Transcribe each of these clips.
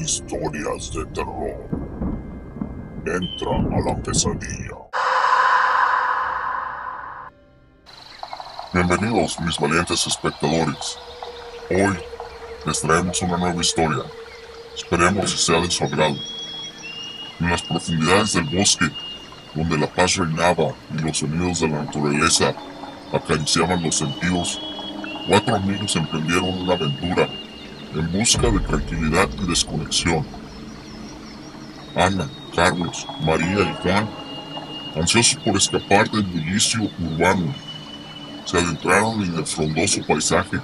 Historias de terror. Entra a la pesadilla. Bienvenidos, mis valientes espectadores. Hoy les traemos una nueva historia. Esperemos que sea de su agrado. En las profundidades del bosque, donde la paz reinaba y los sonidos de la naturaleza acariciaban los sentidos, 4 amigos emprendieron una aventura en busca de tranquilidad y desconexión. Ana, Carlos, María y Juan, ansiosos por escapar del bullicio urbano, se adentraron en el frondoso paisaje,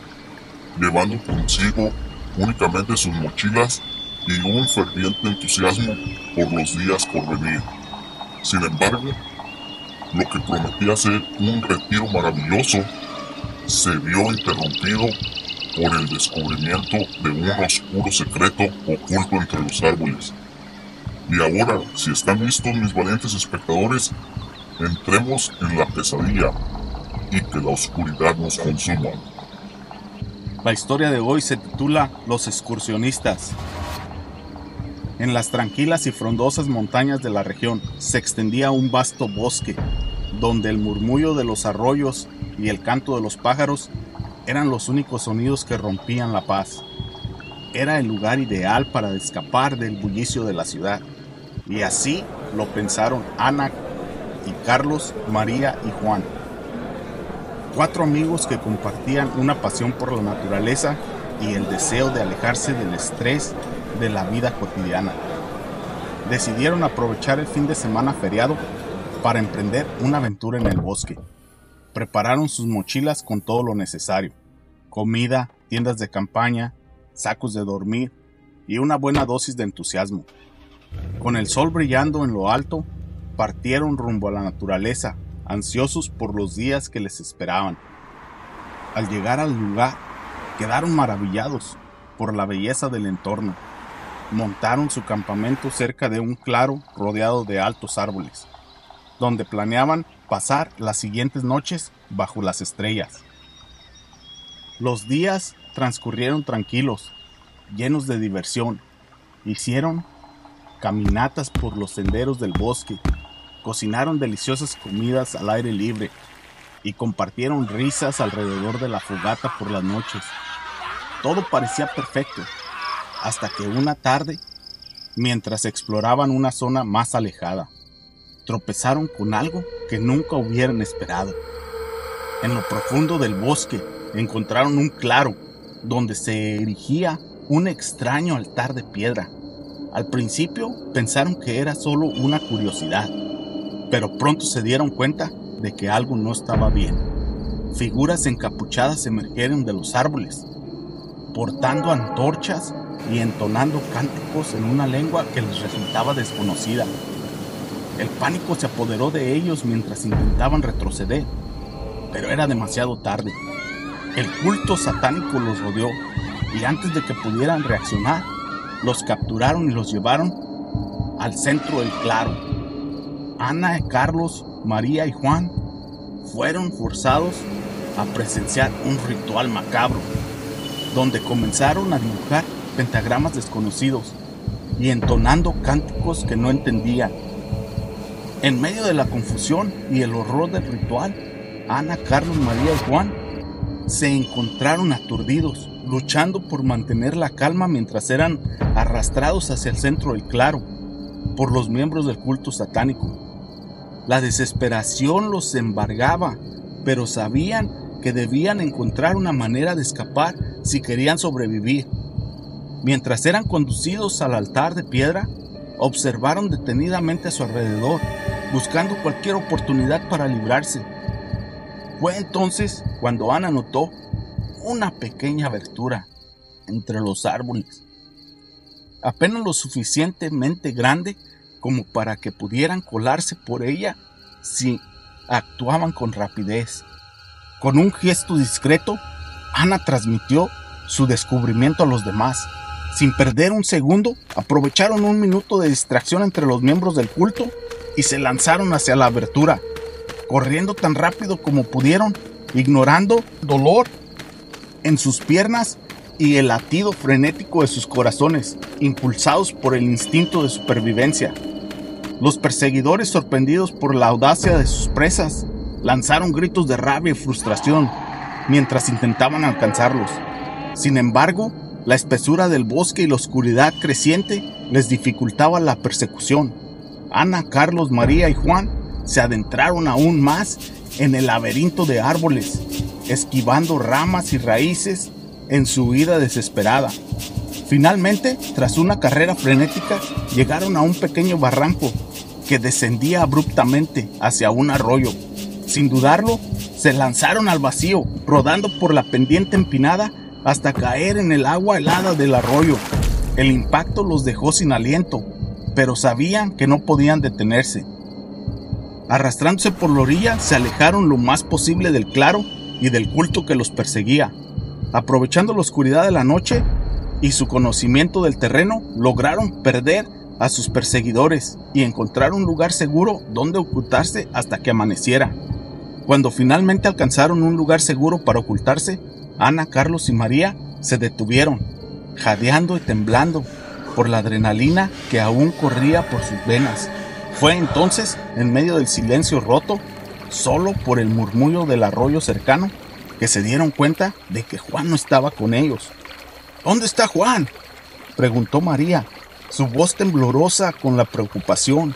llevando consigo únicamente sus mochilas y un ferviente entusiasmo por los días por venir. Sin embargo, lo que prometía ser un retiro maravilloso se vio interrumpido por el descubrimiento de un oscuro secreto oculto entre los árboles. Y ahora, si están listos mis valientes espectadores, entremos en la pesadilla y que la oscuridad nos consuma. La historia de hoy se titula Los excursionistas. En las tranquilas y frondosas montañas de la región se extendía un vasto bosque, donde el murmullo de los arroyos y el canto de los pájaros eran los únicos sonidos que rompían la paz. Era el lugar ideal para escapar del bullicio de la ciudad, y así lo pensaron Ana y Carlos, María y Juan. 4 amigos que compartían una pasión por la naturaleza y el deseo de alejarse del estrés de la vida cotidiana. Decidieron aprovechar el fin de semana feriado para emprender una aventura en el bosque. Prepararon sus mochilas con todo lo necesario: comida, tiendas de campaña, sacos de dormir y una buena dosis de entusiasmo. Con el sol brillando en lo alto, partieron rumbo a la naturaleza, ansiosos por los días que les esperaban. Al llegar al lugar, quedaron maravillados por la belleza del entorno. Montaron su campamento cerca de un claro rodeado de altos árboles, donde planeaban pasar las siguientes noches bajo las estrellas. Los días transcurrieron tranquilos, llenos de diversión. Hicieron caminatas por los senderos del bosque, cocinaron deliciosas comidas al aire libre y compartieron risas alrededor de la fogata por las noches. Todo parecía perfecto, hasta que una tarde, mientras exploraban una zona más alejada, tropezaron con algo que nunca hubieran esperado. En lo profundo del bosque encontraron un claro donde se erigía un extraño altar de piedra. Al principio pensaron que era solo una curiosidad, pero pronto se dieron cuenta de que algo no estaba bien. Figuras encapuchadas emergieron de los árboles, portando antorchas y entonando cánticos en una lengua que les resultaba desconocida. El pánico se apoderó de ellos mientras intentaban retroceder, pero era demasiado tarde. El culto satánico los rodeó, y antes de que pudieran reaccionar, los capturaron y los llevaron al centro del claro. Ana, Carlos, María y Juan fueron forzados a presenciar un ritual macabro, donde comenzaron a dibujar pentagramas desconocidos y entonando cánticos que no entendían. En medio de la confusión y el horror del ritual, Ana, Carlos, María y Juan se encontraron aturdidos, luchando por mantener la calma mientras eran arrastrados hacia el centro del claro por los miembros del culto satánico. La desesperación los embargaba, pero sabían que debían encontrar una manera de escapar si querían sobrevivir. Mientras eran conducidos al altar de piedra, observaron detenidamente a su alrededor, buscando cualquier oportunidad para librarse. Fue entonces cuando Ana notó una pequeña abertura entre los árboles, apenas lo suficientemente grande como para que pudieran colarse por ella si actuaban con rapidez. Con un gesto discreto, Ana transmitió su descubrimiento a los demás. Sin perder un segundo, aprovecharon un minuto de distracción entre los miembros del culto y se lanzaron hacia la abertura, corriendo tan rápido como pudieron, ignorando dolor en sus piernas y el latido frenético de sus corazones, impulsados por el instinto de supervivencia. Los perseguidores, sorprendidos por la audacia de sus presas, lanzaron gritos de rabia y frustración mientras intentaban alcanzarlos. Sin embargo, la espesura del bosque y la oscuridad creciente les dificultaba la persecución. Ana, Carlos, María y Juan se adentraron aún más en el laberinto de árboles, esquivando ramas y raíces en su huida desesperada. Finalmente, tras una carrera frenética, llegaron a un pequeño barranco que descendía abruptamente hacia un arroyo. Sin dudarlo, se lanzaron al vacío, rodando por la pendiente empinada hasta caer en el agua helada del arroyo. El impacto los dejó sin aliento, pero sabían que no podían detenerse. Arrastrándose por la orilla, se alejaron lo más posible del claro y del culto que los perseguía. Aprovechando la oscuridad de la noche y su conocimiento del terreno, lograron perder a sus perseguidores y encontrar un lugar seguro donde ocultarse hasta que amaneciera. Cuando finalmente alcanzaron un lugar seguro para ocultarse, Ana, Carlos y María se detuvieron, jadeando y temblando por la adrenalina que aún corría por sus venas. Fue entonces, en medio del silencio roto, solo por el murmullo del arroyo cercano, que se dieron cuenta de que Juan no estaba con ellos. ¿Dónde está Juan?, preguntó María, su voz temblorosa con la preocupación.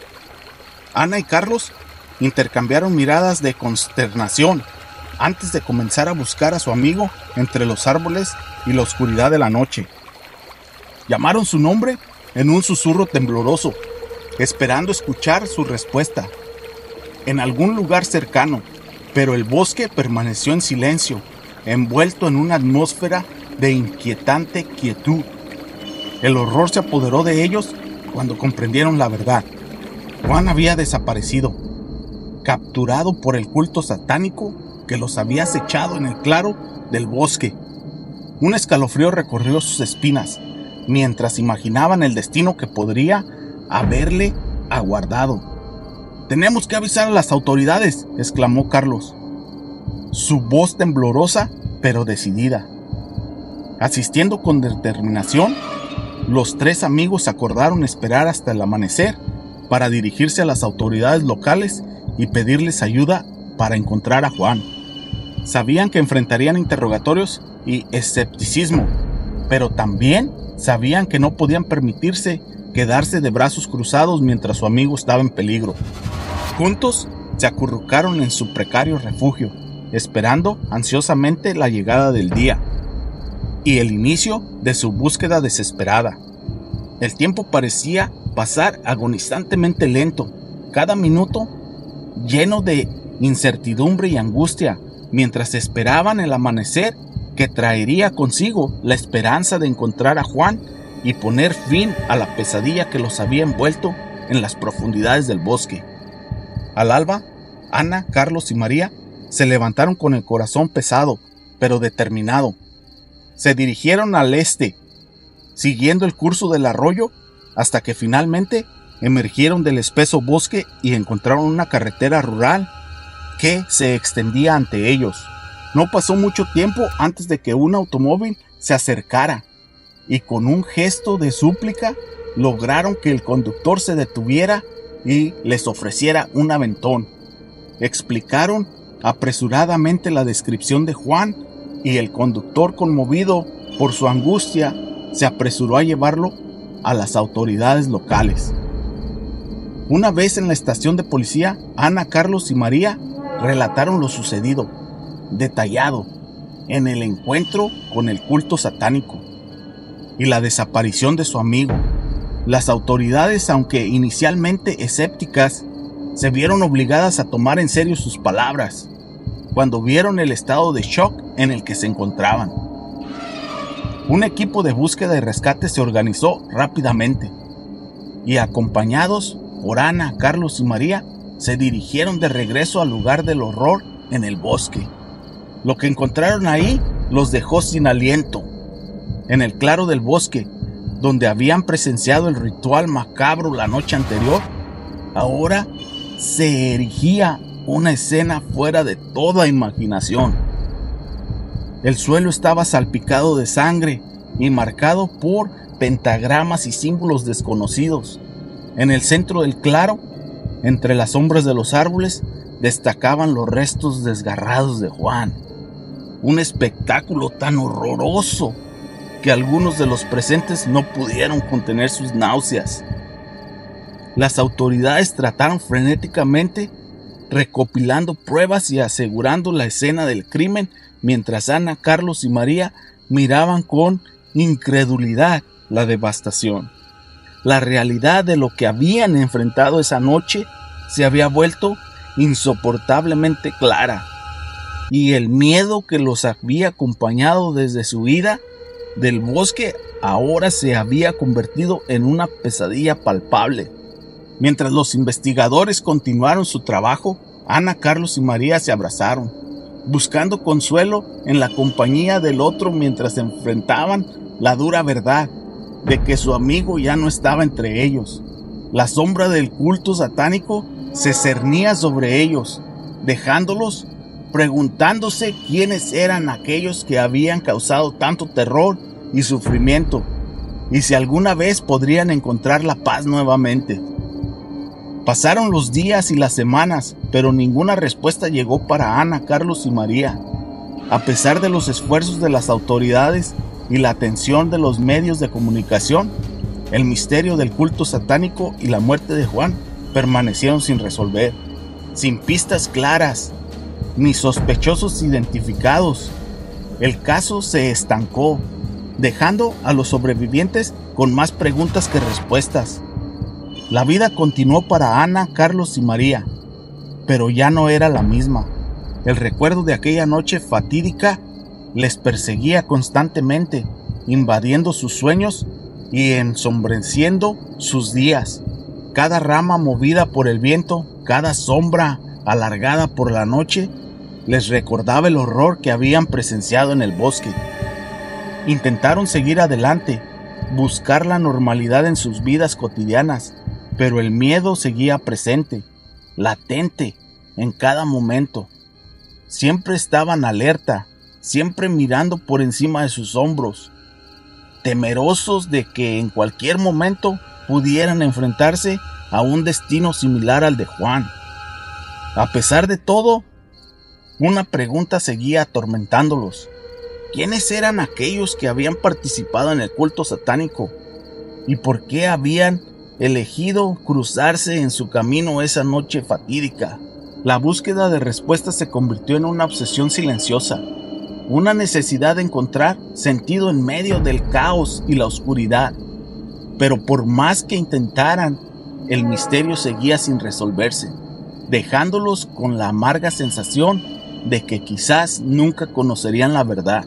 Ana y Carlos intercambiaron miradas de consternación antes de comenzar a buscar a su amigo entre los árboles y la oscuridad de la noche. Llamaron su nombre en un susurro tembloroso, esperando escuchar su respuesta en algún lugar cercano, pero el bosque permaneció en silencio, envuelto en una atmósfera de inquietante quietud. El horror se apoderó de ellos cuando comprendieron la verdad. Juan había desaparecido, capturado por el culto satánico que los había acechado en el claro del bosque. Un escalofrío recorrió sus espinas mientras imaginaban el destino que podría haberle aguardado. «Tenemos que avisar a las autoridades», exclamó Carlos, su voz temblorosa pero decidida. Asistiendo con determinación, los tres amigos acordaron esperar hasta el amanecer para dirigirse a las autoridades locales y pedirles ayuda para encontrar a Juan. Sabían que enfrentarían interrogatorios y escepticismo, pero también sabían que no podían permitirse quedarse de brazos cruzados mientras su amigo estaba en peligro. Juntos se acurrucaron en su precario refugio, esperando ansiosamente la llegada del día y el inicio de su búsqueda desesperada. El tiempo parecía pasar agonizantemente lento, cada minuto lleno de incertidumbre y angustia, mientras esperaban el amanecer que traería consigo la esperanza de encontrar a Juan y poner fin a la pesadilla que los había envuelto en las profundidades del bosque. Al alba, Ana, Carlos y María se levantaron con el corazón pesado, pero determinado. Se dirigieron al este, siguiendo el curso del arroyo, hasta que finalmente emergieron del espeso bosque y encontraron una carretera rural que se extendía ante ellos. No pasó mucho tiempo antes de que un automóvil se acercara, y con un gesto de súplica lograron que el conductor se detuviera y les ofreciera un aventón. Explicaron apresuradamente la descripción de Juan, y el conductor, conmovido por su angustia, se apresuró a llevarlo a las autoridades locales. Una vez en la estación de policía, Ana, Carlos y María relataron lo sucedido, detallado, en el encuentro con el culto satánico y la desaparición de su amigo. Las autoridades, aunque inicialmente escépticas, se vieron obligadas a tomar en serio sus palabras cuando vieron el estado de shock en el que se encontraban. Un equipo de búsqueda y rescate se organizó rápidamente y, acompañados por Ana, Carlos y María, se dirigieron de regreso al lugar del horror en el bosque. Lo que encontraron ahí los dejó sin aliento. En el claro del bosque, donde habían presenciado el ritual macabro la noche anterior, ahora se erigía una escena fuera de toda imaginación. El suelo estaba salpicado de sangre y marcado por pentagramas y símbolos desconocidos. En el centro del claro, entre las sombras de los árboles, destacaban los restos desgarrados de Juan. Un espectáculo tan horroroso que algunos de los presentes no pudieron contener sus náuseas. Las autoridades trataron frenéticamente, recopilando pruebas y asegurando la escena del crimen, mientras Ana, Carlos y María miraban con incredulidad la devastación. La realidad de lo que habían enfrentado esa noche se había vuelto insoportablemente clara, y el miedo que los había acompañado desde su huida del bosque ahora se había convertido en una pesadilla palpable. Mientras los investigadores continuaron su trabajo, Ana, Carlos y María se abrazaron, buscando consuelo en la compañía del otro mientras enfrentaban la dura verdad de que su amigo ya no estaba entre ellos. La sombra del culto satánico se cernía sobre ellos, dejándolos preguntándose quiénes eran aquellos que habían causado tanto terror y sufrimiento, y si alguna vez podrían encontrar la paz nuevamente. Pasaron los días y las semanas, pero ninguna respuesta llegó para Ana, Carlos y María. A pesar de los esfuerzos de las autoridades y la atención de los medios de comunicación, el misterio del culto satánico y la muerte de Juan permanecieron sin resolver, sin pistas claras, ni sospechosos identificados. El caso se estancó, dejando a los sobrevivientes con más preguntas que respuestas. La vida continuó para Ana, Carlos y María, pero ya no era la misma. El recuerdo de aquella noche fatídica les perseguía constantemente, invadiendo sus sueños y ensombreciendo sus días. Cada rama movida por el viento, cada sombra alargada por la noche, les recordaba el horror que habían presenciado en el bosque. Intentaron seguir adelante, buscar la normalidad en sus vidas cotidianas, pero el miedo seguía presente, latente, en cada momento. Siempre estaban alerta, siempre mirando por encima de sus hombros, temerosos de que en cualquier momento pudieran enfrentarse a un destino similar al de Juan. A pesar de todo, una pregunta seguía atormentándolos. ¿Quiénes eran aquellos que habían participado en el culto satánico? ¿Y por qué habían elegido cruzarse en su camino esa noche fatídica? La búsqueda de respuestas se convirtió en una obsesión silenciosa, una necesidad de encontrar sentido en medio del caos y la oscuridad. Pero por más que intentaran, el misterio seguía sin resolverse, dejándolos con la amarga sensación de que quizás nunca conocerían la verdad.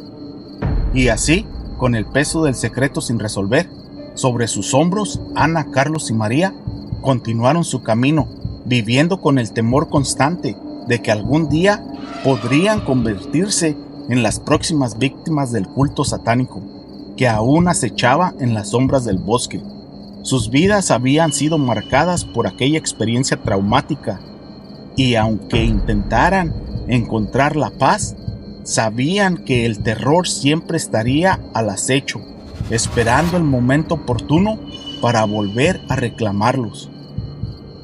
Y así, con el peso del secreto sin resolver sobre sus hombros, Ana, Carlos y María continuaron su camino, viviendo con el temor constante de que algún día podrían convertirse en las próximas víctimas del culto satánico, que aún acechaba en las sombras del bosque. Sus vidas habían sido marcadas por aquella experiencia traumática, y aunque intentaran encontrar la paz, sabían que el terror siempre estaría al acecho, esperando el momento oportuno para volver a reclamarlos.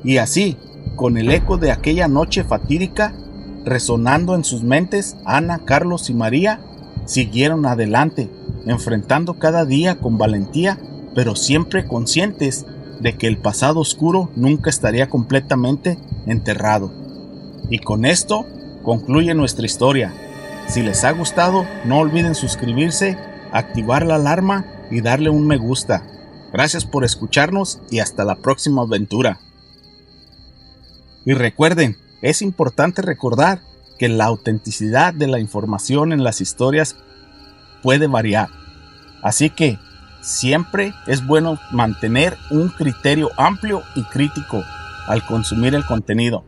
Y así, con el eco de aquella noche fatídica resonando en sus mentes, Ana, Carlos y María siguieron adelante, enfrentando cada día con valentía, pero siempre conscientes de que el pasado oscuro nunca estaría completamente enterrado. Y con esto concluye nuestra historia. Si les ha gustado, no olviden suscribirse, activar la alarma y darle un me gusta. Gracias por escucharnos y hasta la próxima aventura. Y recuerden, es importante recordar que la autenticidad de la información en las historias puede variar. Así que siempre es bueno mantener un criterio amplio y crítico al consumir el contenido.